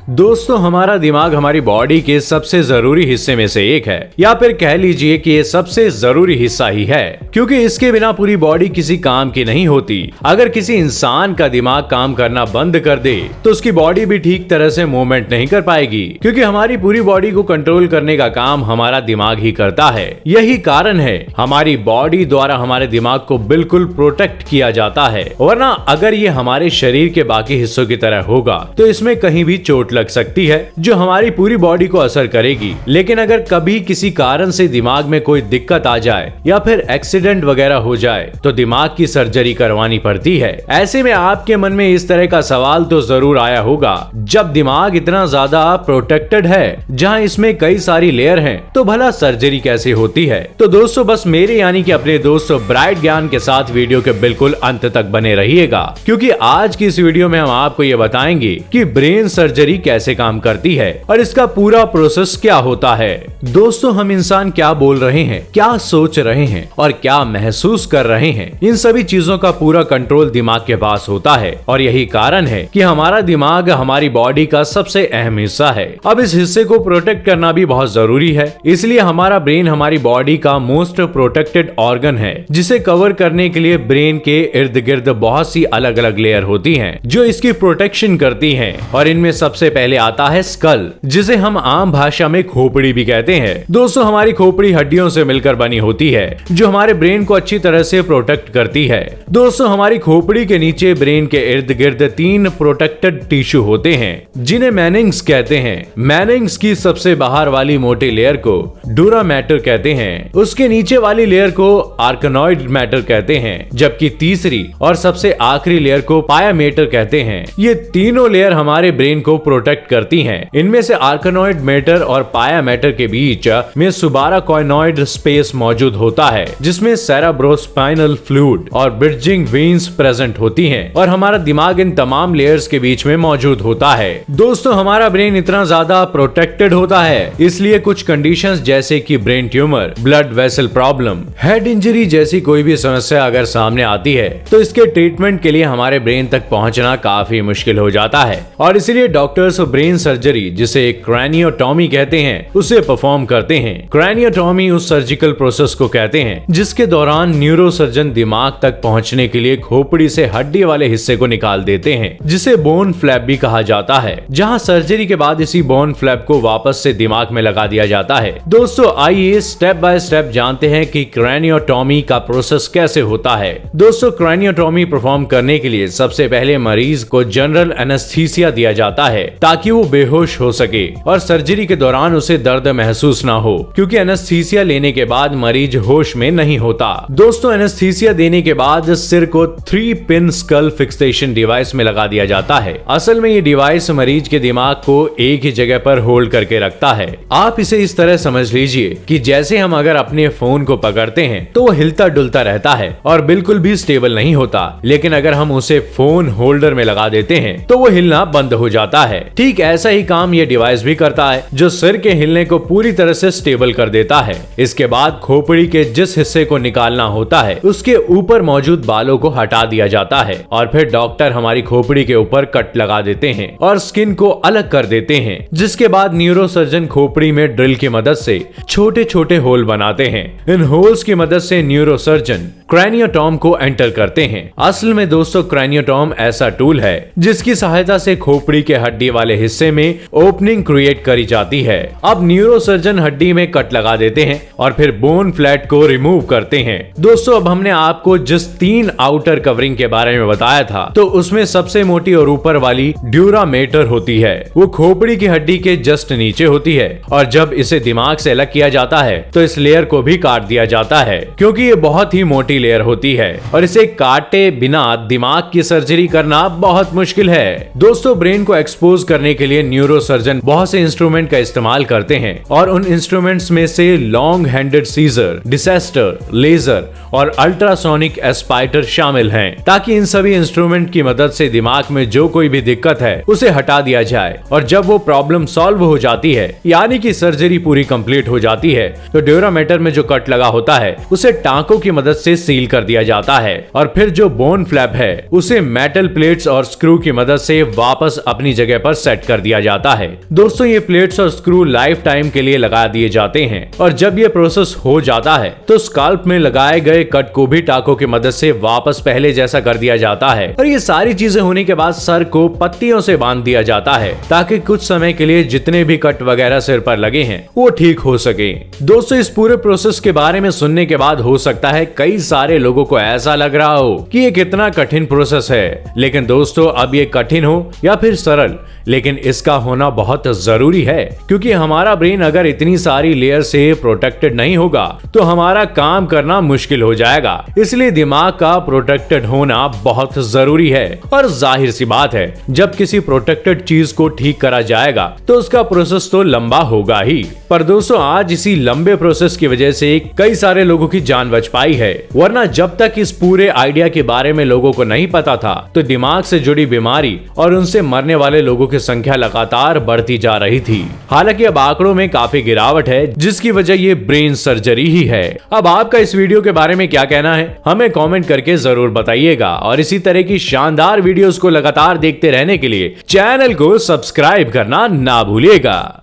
दोस्तों हमारा दिमाग हमारी बॉडी के सबसे जरूरी हिस्से में से एक है, या फिर कह लीजिए कि ये सबसे जरूरी हिस्सा ही है, क्योंकि इसके बिना पूरी बॉडी किसी काम की नहीं होती। अगर किसी इंसान का दिमाग काम करना बंद कर दे तो उसकी बॉडी भी ठीक तरह से मूवमेंट नहीं कर पाएगी, क्योंकि हमारी पूरी बॉडी को कंट्रोल करने का काम हमारा दिमाग ही करता है। यही कारण है हमारी बॉडी द्वारा हमारे दिमाग को बिल्कुल प्रोटेक्ट किया जाता है, वरना अगर ये हमारे शरीर के बाकी हिस्सों की तरह होगा तो इसमें कहीं भी चोट लग सकती है जो हमारी पूरी बॉडी को असर करेगी। लेकिन अगर कभी किसी कारण से दिमाग में कोई दिक्कत आ जाए या फिर एक्सीडेंट वगैरह हो जाए तो दिमाग की सर्जरी करवानी पड़ती है। ऐसे में आपके मन में इस तरह का सवाल तो जरूर आया होगा, जब दिमाग इतना ज्यादा प्रोटेक्टेड है, जहां इसमें कई सारी लेयर हैं, तो भला सर्जरी कैसे होती है। तो दोस्तों बस मेरे यानी कि अपने दोस्त ब्राइट ज्ञान के साथ वीडियो के बिल्कुल अंत तक बने रहिएगा, क्योंकि आज की इस वीडियो में हम आपको ये बताएंगे कि ब्रेन सर्जरी कैसे काम करती है और इसका पूरा प्रोसेस क्या होता है। दोस्तों हम इंसान क्या बोल रहे हैं, क्या सोच रहे हैं और क्या महसूस कर रहे हैं, इन सभी चीजों का पूरा कंट्रोल दिमाग के पास होता है, और यही कारण है कि हमारा दिमाग हमारी बॉडी का सबसे अहम हिस्सा है। अब इस हिस्से को प्रोटेक्ट करना भी बहुत जरूरी है, इसलिए हमारा ब्रेन हमारी बॉडी का मोस्ट प्रोटेक्टेड ऑर्गन है, जिसे कवर करने के लिए ब्रेन के इर्द गिर्द बहुत सी अलग अलग लेयर होती हैं जो इसकी प्रोटेक्शन करती हैं। और इनमें सबसे पहले आता है स्कल, जिसे हम आम भाषा में खोपड़ी भी कहते हैं। दोस्तों हमारी खोपड़ी हड्डियों से मिलकर बनी होती है जो हमारे ब्रेन को अच्छी तरह से प्रोटेक्ट करती है। दोस्तों हमारी खोपड़ी के नीचे ब्रेन के इर्द गिर्द 3 प्रोटेक्टेड टिश्यू होते हैं जिन्हें मैनिंग्स कहते हैं। मैनिंग्स की सबसे बाहर वाली मोटी लेयर को डूरा मैटर कहते हैं, उसके नीचे वाली लेयर को आर्कनॉइड मैटर कहते हैं, जबकि तीसरी और सबसे आखिरी लेयर को पाया मैटर कहते हैं। ये तीनों लेयर हमारे ब्रेन को प्रोटेक्ट करती हैं। इनमें से आर्कनॉइड मैटर और पाया मैटर के बीच में सुबाराकॉइनॉइड स्पेस मौजूद होता है, जिसमें सेरेब्रोस्पाइनल फ्लूइड और ब्रिजिंग वेन्स प्रेजेंट होती हैं, और हमारा दिमाग इन तमाम लेयर्स के बीच में मौजूद होता है। दोस्तों हमारा ब्रेन इतना ज्यादा प्रोटेक्टेड होता है, इसलिए कुछ कंडीशंस जैसे कि brain tumour, blood vessel problem, head injury जैसी कोई भी समस्या अगर सामने आती है तो इसके ट्रीटमेंट के लिए हमारे ब्रेन तक पहुंचना काफी मुश्किल हो जाता है, और इसलिए डॉक्टर्स ब्रेन सर्जरी, जिसे क्रैनियोटॉमी कहते हैं, उसे परफॉर्म करते हैं। क्रैनियोटॉमी उस सर्जिकल प्रोसेस को कहते हैं जिसके दौरान न्यूरोसर्जन दिमाग तक पहुंचने के लिए खोपड़ी से हड्डी वाले हिस्से को निकाल देते हैं, जिसे बोन फ्लैप भी कहा जाता है, जहां सर्जरी के बाद इसी बोन फ्लैप को वापस से दिमाग में लगा दिया जाता है। दोस्तों आइए स्टेप बाय स्टेप जानते हैं कि क्रैनियोटॉमी का प्रोसेस कैसे होता है। दोस्तों क्रैनियोटॉमी परफॉर्म करने के लिए सबसे पहले मरीज को जनरल एनेस्थीसिया दिया जाता है ताकि वो बेहोश हो सके और सर्जरी के दौरान उसे दर्द महसूस ना हो, क्योंकि एनेस्थीसिया लेने के बाद मरीज होश में नहीं होता। दोस्तों एनेस्थीसिया देने के बाद सिर को 3 पिन स्कल फिक्सेशन डिवाइस में लगा दिया जाता है। असल में ये डिवाइस मरीज के दिमाग को एक ही जगह पर होल्ड करके रखता है। आप इसे इस तरह समझ लीजिए कि जैसे हम अगर अपने फोन को पकड़ते हैं तो वो हिलता डुलता रहता है और बिल्कुल भी स्टेबल नहीं होता, लेकिन अगर हम उसे फोन होल्डर में लगा देते हैं तो वो हिलना बंद हो जाता है। ठीक ऐसा ही काम ये डिवाइस भी करता है, जो सिर के हिलने को पूरी तरह से स्टेबल कर देता है। इसके बाद खोपड़ी के जिस हिस्से को निकालना होता है उसके ऊपर मौजूद बालों को हटा दिया जाता है, और फिर डॉक्टर हमारी खोपड़ी के ऊपर कट लगा देते हैं और स्किन को अलग कर देते हैं, जिसके बाद न्यूरोसर्जन खोपड़ी में ड्रिल की मदद से छोटे छोटे होल बनाते हैं। इन होल्स की मदद से न्यूरोसर्जन क्रैनियोटॉम को एंटर करते हैं। असल में दोस्तों क्रैनियोटॉम ऐसा टूल है जिसकी सहायता से खोपड़ी के हड्डी वाले हिस्से में ओपनिंग क्रिएट करी जाती है। अब न्यूरोसर्जन हड्डी में कट लगा देते हैं और फिर बोन फ्लैट को रिमूव करते हैं। दोस्तों अब हमने आपको जिस 3 आउटर कवरिंग के बारे में बताया था, तो उसमें सबसे मोटी और ऊपर वाली ड्यूरा मेटर होती है। वो खोपड़ी की हड्डी के जस्ट नीचे होती है, और जब इसे दिमाग से अलग किया जाता है तो इस लेयर को भी काट दिया जाता है, क्योंकि ये बहुत ही मोटी लेयर होती है और इसे काटे बिना दिमाग की सर्जरी करना बहुत मुश्किल है। दोस्तों ब्रेन को एक्सपोज करने के लिए न्यूरोसर्जन बहुत से इंस्ट्रूमेंट का इस्तेमाल करते हैं, और उन इंस्ट्रूमेंट्स में से long handed scissor, dissector, laser और अल्ट्रासोनिक एस्पाइटर शामिल हैं, ताकि इन सभी इंस्ट्रूमेंट की मदद से दिमाग में जो कोई भी दिक्कत है उसे हटा दिया जाए। और जब वो प्रॉब्लम सॉल्व हो जाती है, यानी कि सर्जरी पूरी कंप्लीट हो जाती है, तो ड्यूरा मैटर में जो कट लगा होता है उसे टांकों की मदद से सील कर दिया जाता है और फिर जो बोन फ्लैप है उसे मेटल प्लेट्स और स्क्रू की मदद से वापस अपनी जगह पर सेट कर दिया जाता है। दोस्तों ये प्लेट्स और स्क्रू लाइफ टाइम के लिए लगा दिए जाते हैं और जब ये प्रोसेस हो जाता है तो स्काल्प में लगाए गए कट को भी टाकों की मदद से वापस पहले जैसा कर दिया जाता है और ये सारी चीजें होने के बाद सर को पत्तियों से बांध दिया जाता है ताकि कुछ समय के लिए जितने भी कट वगैरह सिर पर लगे हैं वो ठीक हो सके। दोस्तों इस पूरे प्रोसेस के बारे में सुनने के बाद हो सकता है कई सारे लोगों को ऐसा लग रहा हो कि ये कितना कठिन प्रोसेस है, लेकिन दोस्तों अब ये कठिन हो या फिर सरल, लेकिन इसका होना बहुत जरूरी है क्योंकि हमारा ब्रेन अगर इतनी सारी लेयर से प्रोटेक्टेड नहीं होगा तो हमारा काम करना मुश्किल हो जाएगा। इसलिए दिमाग का प्रोटेक्टेड होना बहुत जरूरी है और जाहिर सी बात है जब किसी प्रोटेक्टेड चीज को ठीक करा जाएगा तो उसका प्रोसेस तो लंबा होगा ही। पर दोस्तों आज इसी लंबे प्रोसेस की वजह से कई सारे लोगों की जान बच पाई है, वरना जब तक इस पूरे आइडिया के बारे में लोगों को नहीं पता था तो दिमाग से जुड़ी बीमारी और उनसे मरने वाले लोगों की संख्या लगातार बढ़ती जा रही थी। हालांकि अब आंकड़ों में काफी गिरावट है जिसकी वजह ये ब्रेन सर्जरी ही है। अब आपका इस वीडियो के बारे में क्या कहना है हमें कमेंट करके जरूर बताइएगा और इसी तरह की शानदार वीडियोस को लगातार देखते रहने के लिए चैनल को सब्सक्राइब करना ना भूलिएगा।